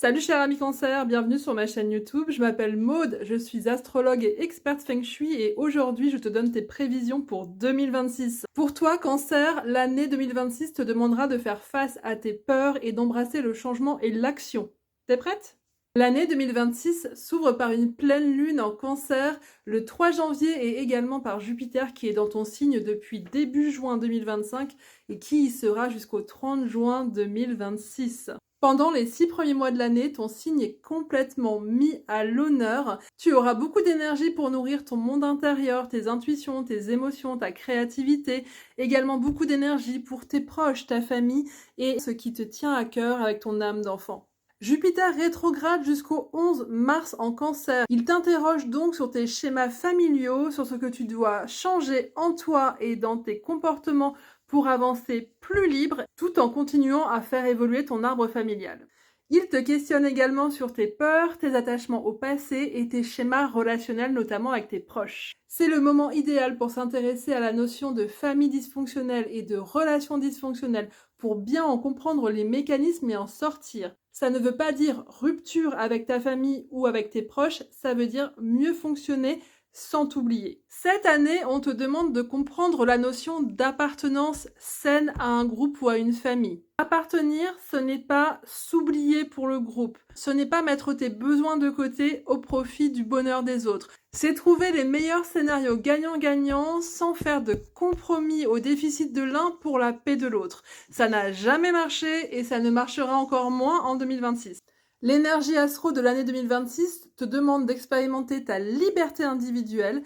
Salut cher ami Cancer, bienvenue sur ma chaîne YouTube. Je m'appelle Maude, je suis astrologue et experte Feng Shui et aujourd'hui je te donne tes prévisions pour 2026. Pour toi Cancer, l'année 2026 te demandera de faire face à tes peurs et d'embrasser le changement et l'action. T'es prête? L'année 2026 s'ouvre par une pleine lune en Cancer le 3 janvier et également par Jupiter qui est dans ton signe depuis début juin 2025 et qui y sera jusqu'au 30 juin 2026. Pendant les 6 premiers mois de l'année, ton signe est complètement mis à l'honneur. Tu auras beaucoup d'énergie pour nourrir ton monde intérieur, tes intuitions, tes émotions, ta créativité. Également beaucoup d'énergie pour tes proches, ta famille et ce qui te tient à cœur avec ton âme d'enfant. Jupiter rétrograde jusqu'au 11 mars en Cancer. Il t'interroge donc sur tes schémas familiaux, sur ce que tu dois changer en toi et dans tes comportements pour avancer plus libre, tout en continuant à faire évoluer ton arbre familial. Il te questionne également sur tes peurs, tes attachements au passé et tes schémas relationnels, notamment avec tes proches. C'est le moment idéal pour s'intéresser à la notion de famille dysfonctionnelle et de relations dysfonctionnelles pour bien en comprendre les mécanismes et en sortir. Ça ne veut pas dire rupture avec ta famille ou avec tes proches, ça veut dire mieux fonctionner sans t'oublier. Cette année, on te demande de comprendre la notion d'appartenance saine à un groupe ou à une famille. Appartenir, ce n'est pas s'oublier pour le groupe. Ce n'est pas mettre tes besoins de côté au profit du bonheur des autres. C'est trouver les meilleurs scénarios gagnant-gagnant sans faire de compromis au déficit de l'un pour la paix de l'autre. Ça n'a jamais marché et ça ne marchera encore moins en 2026. L'énergie astro de l'année 2026 te demande d'expérimenter ta liberté individuelle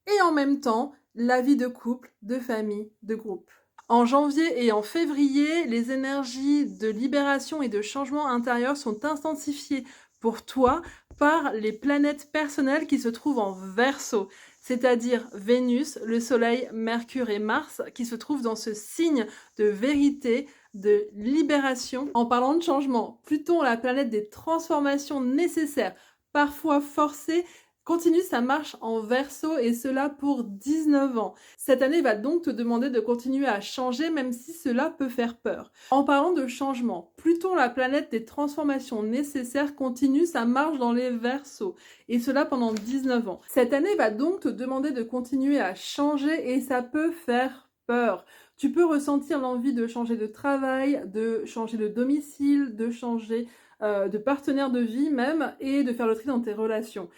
et en même temps la vie de couple, de famille, de groupe. En janvier et en février, les énergies de libération et de changement intérieur sont intensifiées pour toi par les planètes personnelles qui se trouvent en Verseau, c'est-à-dire Vénus, le Soleil, Mercure et Mars, qui se trouvent dans ce signe de vérité, de libération. En parlant de changement, Pluton, la planète des transformations nécessaires, parfois forcées, continue sa marche en Verseau et cela pour 19 ans. Cette année va donc te demander de continuer à changer même si cela peut faire peur. En parlant de changement, Pluton, la planète des transformations nécessaires, continue sa marche dans les Verseaux et cela pendant 19 ans. Cette année va donc te demander de continuer à changer et ça peut faire peur. Tu peux ressentir l'envie de changer de travail, de changer de domicile, de changer de partenaire de vie même et de faire le tri dans tes relations.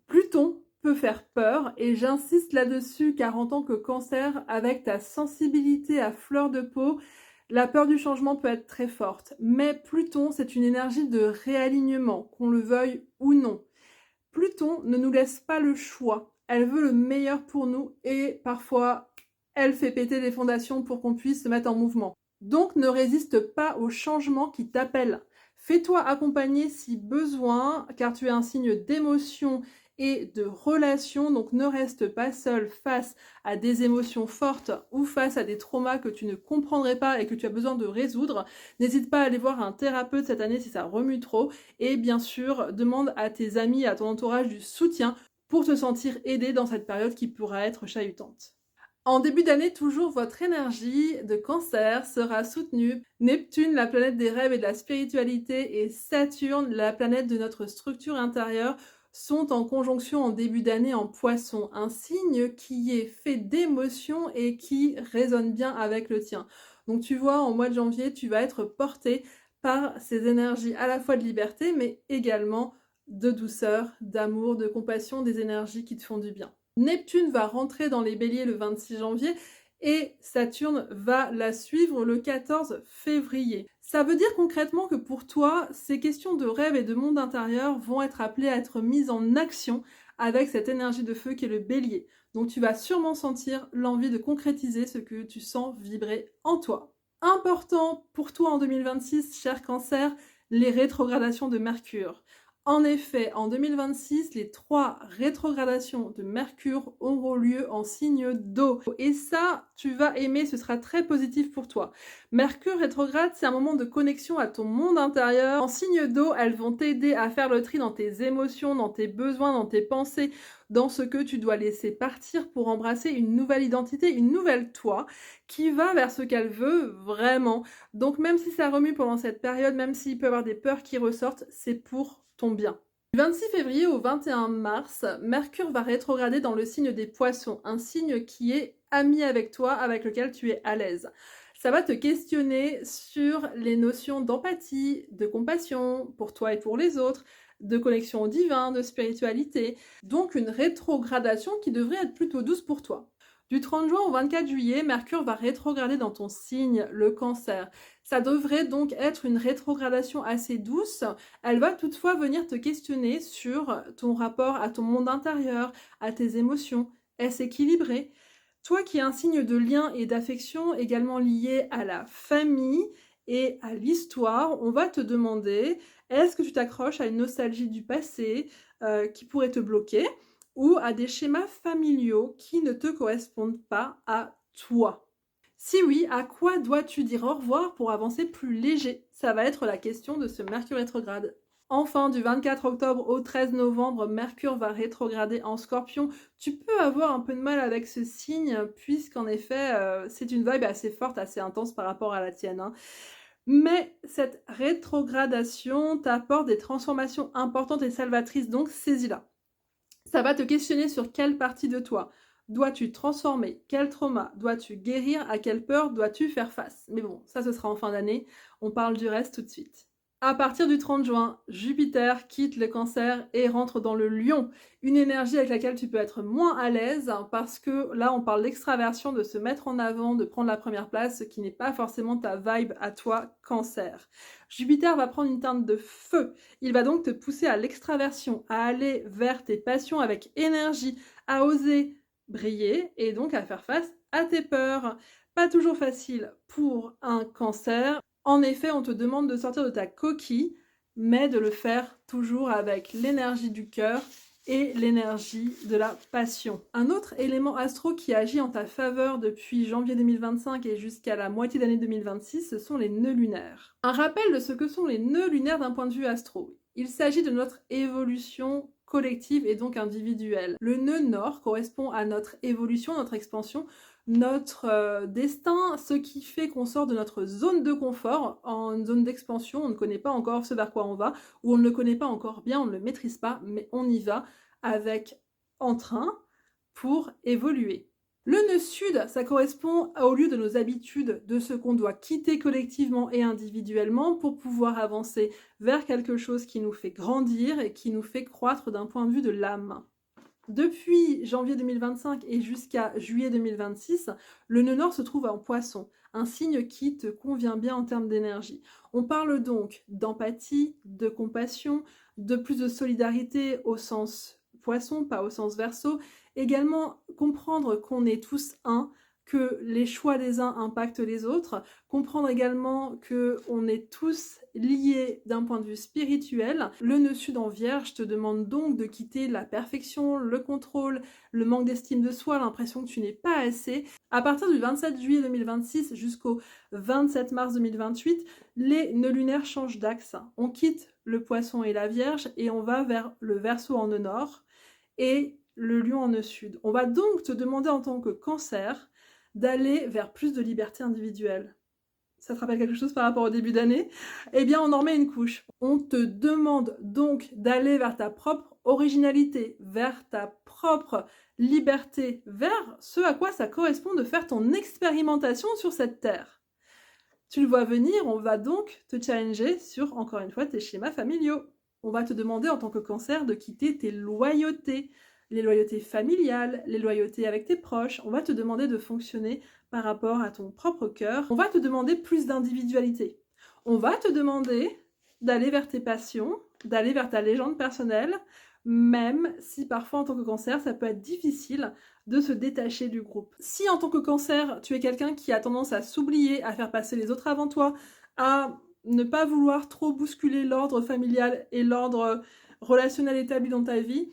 Pluton peut faire peur et j'insiste là-dessus car en tant que Cancer, avec ta sensibilité à fleur de peau, la peur du changement peut être très forte. Mais Pluton, c'est une énergie de réalignement, qu'on le veuille ou non. Pluton ne nous laisse pas le choix. Elle veut le meilleur pour nous et parfois, elle fait péter les fondations pour qu'on puisse se mettre en mouvement. Donc ne résiste pas au changement qui t'appelle. Fais-toi accompagner si besoin, car tu es un signe d'émotion et de relation, donc ne reste pas seul face à des émotions fortes ou face à des traumas que tu ne comprendrais pas et que tu as besoin de résoudre. N'hésite pas à aller voir un thérapeute cette année si ça remue trop et bien sûr, demande à tes amis, à ton entourage du soutien pour te sentir aidé dans cette période qui pourra être chahutante. En début d'année, toujours, votre énergie de Cancer sera soutenue. Neptune, la planète des rêves et de la spiritualité, et Saturne, la planète de notre structure intérieure, sont en conjonction en début d'année en Poisson, un signe qui est fait d'émotions et qui résonne bien avec le tien. Donc tu vois, en mois de janvier, tu vas être porté par ces énergies à la fois de liberté, mais également de douceur, d'amour, de compassion, des énergies qui te font du bien. Neptune va rentrer dans les béliers le 26 janvier et Saturne va la suivre le 14 février. Ça veut dire concrètement que pour toi, ces questions de rêve et de monde intérieur vont être appelées à être mises en action avec cette énergie de feu qui est le bélier. Donc tu vas sûrement sentir l'envie de concrétiser ce que tu sens vibrer en toi. Important pour toi en 2026, cher Cancer, les rétrogradations de Mercure. En effet, en 2026, les 3 rétrogradations de Mercure auront lieu en signe d'eau. Et ça, tu vas aimer, ce sera très positif pour toi. Mercure rétrograde, c'est un moment de connexion à ton monde intérieur. En signe d'eau, elles vont t'aider à faire le tri dans tes émotions, dans tes besoins, dans tes pensées, dans ce que tu dois laisser partir pour embrasser une nouvelle identité, une nouvelle toi, qui va vers ce qu'elle veut vraiment. Donc même si ça remue pendant cette période, même s'il peut y avoir des peurs qui ressortent, c'est pour ton bien. Du 26 février au 21 mars, Mercure va rétrograder dans le signe des Poissons, un signe qui est ami avec toi, avec lequel tu es à l'aise. Ça va te questionner sur les notions d'empathie, de compassion pour toi et pour les autres, de connexion au divin, de spiritualité. Donc une rétrogradation qui devrait être plutôt douce pour toi. Du 30 juin au 24 juillet, Mercure va rétrograder dans ton signe, le Cancer. Ça devrait donc être une rétrogradation assez douce. Elle va toutefois venir te questionner sur ton rapport à ton monde intérieur, à tes émotions. Est-ce équilibré? Toi qui es un signe de lien et d'affection également lié à la famille et à l'histoire, on va te demander, est-ce que tu t'accroches à une nostalgie du passé qui pourrait te bloquer ou à des schémas familiaux qui ne te correspondent pas à toi? Si oui, à quoi dois-tu dire au revoir pour avancer plus léger? Ça va être la question de ce Mercure rétrograde. Enfin, du 24 octobre au 13 novembre, Mercure va rétrograder en Scorpion. Tu peux avoir un peu de mal avec ce signe, puisqu'en effet, c'est une vibe assez forte, assez intense par rapport à la tienne, hein. Mais cette rétrogradation t'apporte des transformations importantes et salvatrices, donc saisis-la. Ça va te questionner sur quelle partie de toi dois-tu transformer, quel trauma dois-tu guérir, à quelle peur dois-tu faire face. Mais bon, ça ce sera en fin d'année, on parle du reste tout de suite. À partir du 30 juin, Jupiter quitte le Cancer et rentre dans le Lion, une énergie avec laquelle tu peux être moins à l'aise parce que là on parle d'extraversion, de se mettre en avant, de prendre la première place, ce qui n'est pas forcément ta vibe à toi, Cancer. Jupiter va prendre une teinte de feu, il va donc te pousser à l'extraversion, à aller vers tes passions avec énergie, à oser briller et donc à faire face à tes peurs. Pas toujours facile pour un Cancer. En effet, on te demande de sortir de ta coquille, mais de le faire toujours avec l'énergie du cœur et l'énergie de la passion. Un autre élément astro qui agit en ta faveur depuis janvier 2025 et jusqu'à la moitié d'année 2026, ce sont les nœuds lunaires. Un rappel de ce que sont les nœuds lunaires d'un point de vue astro. Il s'agit de notre évolution collective et donc individuelle. Le nœud nord correspond à notre évolution, notre expansion, notre destin, ce qui fait qu'on sort de notre zone de confort en une zone d'expansion. On ne connaît pas encore ce vers quoi on va, ou on ne le connaît pas encore bien, on ne le maîtrise pas, mais on y va avec entrain pour évoluer. Le nœud sud, ça correspond au lieu de nos habitudes, de ce qu'on doit quitter collectivement et individuellement pour pouvoir avancer vers quelque chose qui nous fait grandir et qui nous fait croître d'un point de vue de l'âme. Depuis janvier 2025 et jusqu'à juillet 2026, le nœud nord se trouve en Poisson, un signe qui te convient bien en termes d'énergie. On parle donc d'empathie, de compassion, de plus de solidarité au sens Poisson, pas au sens Verseau. Également comprendre qu'on est tous un, que les choix des uns impactent les autres, comprendre également qu'on est tous liés d'un point de vue spirituel. Le nœud sud en Vierge te demande donc de quitter la perfection, le contrôle, le manque d'estime de soi, l'impression que tu n'es pas assez. À partir du 27 juillet 2026 jusqu'au 27 mars 2028, les nœuds lunaires changent d'axe. On quitte le Poisson et la Vierge et on va vers le Verseau en nœud nord et le Lion en nœud sud. On va donc te demander en tant que Cancer d'aller vers plus de liberté individuelle. Ça te rappelle quelque chose par rapport au début d'année? Eh bien, on en met une couche. On te demande donc d'aller vers ta propre originalité, vers ta propre liberté, vers ce à quoi ça correspond de faire ton expérimentation sur cette terre. Tu le vois venir, on va donc te challenger sur, encore une fois, tes schémas familiaux. On va te demander en tant que Cancer de quitter tes loyautés, les loyautés familiales, les loyautés avec tes proches. On va te demander de fonctionner par rapport à ton propre cœur. On va te demander plus d'individualité. On va te demander d'aller vers tes passions, d'aller vers ta légende personnelle, même si parfois en tant que Cancer, ça peut être difficile de se détacher du groupe. Si en tant que Cancer, tu es quelqu'un qui a tendance à s'oublier, à faire passer les autres avant toi, à ne pas vouloir trop bousculer l'ordre familial et l'ordre relationnel établi dans ta vie,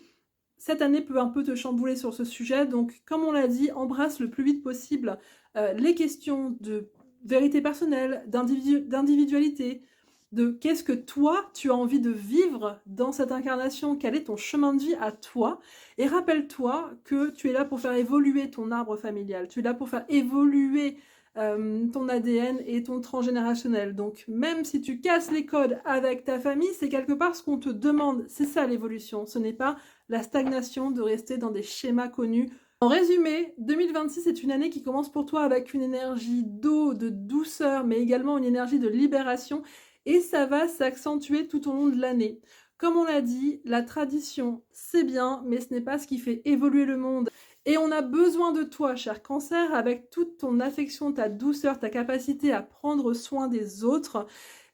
cette année peut un peu te chambouler sur ce sujet, donc comme on l'a dit, embrasse le plus vite possible les questions de vérité personnelle, d'individualité, de qu'est-ce que toi, tu as envie de vivre dans cette incarnation, quel est ton chemin de vie à toi, et rappelle-toi que tu es là pour faire évoluer ton arbre familial, tu es là pour faire évoluer ton ADN et ton transgénérationnel. Donc même si tu casses les codes avec ta famille, c'est quelque part ce qu'on te demande, c'est ça l'évolution, ce n'est pas la stagnation de rester dans des schémas connus. En résumé, 2026 est une année qui commence pour toi avec une énergie d'eau, de douceur, mais également une énergie de libération, et ça va s'accentuer tout au long de l'année. Comme on l'a dit, la tradition, c'est bien, mais ce n'est pas ce qui fait évoluer le monde. Et on a besoin de toi, cher Cancer, avec toute ton affection, ta douceur, ta capacité à prendre soin des autres,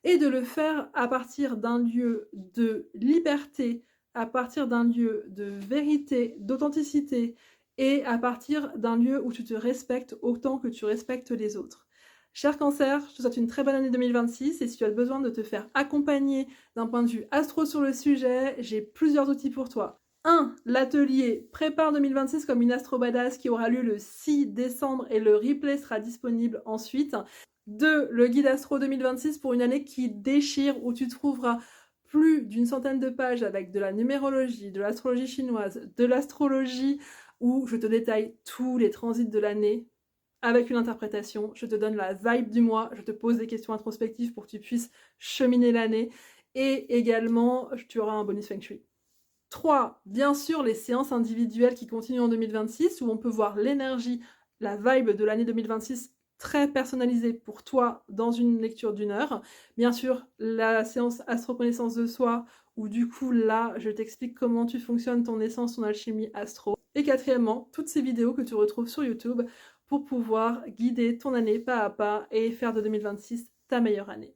et de le faire à partir d'un lieu de liberté, à partir d'un lieu de vérité, d'authenticité, et à partir d'un lieu où tu te respectes autant que tu respectes les autres. Cher Cancer, je te souhaite une très bonne année 2026 et si tu as besoin de te faire accompagner d'un point de vue astro sur le sujet, j'ai plusieurs outils pour toi. 1. L'atelier Prépare 2026 comme une astro badass qui aura lieu le 6 décembre et le replay sera disponible ensuite. 2. Le guide astro 2026 pour une année qui déchire où tu trouveras plus d'une centaine de pages avec de la numérologie, de l'astrologie chinoise, de l'astrologie où je te détaille tous les transits de l'année avec une interprétation, je te donne la vibe du mois, je te pose des questions introspectives pour que tu puisses cheminer l'année et également tu auras un bonus Feng Shui. 3. Bien sûr, les séances individuelles qui continuent en 2026 où on peut voir l'énergie, la vibe de l'année 2026 très personnalisée pour toi dans une lecture d'1 heure. Bien sûr, la séance astro-connaissance de soi où du coup là, je t'explique comment tu fonctionnes, ton essence, ton alchimie astro. Et quatrièmement, toutes ces vidéos que tu retrouves sur YouTube pour pouvoir guider ton année pas à pas et faire de 2026 ta meilleure année.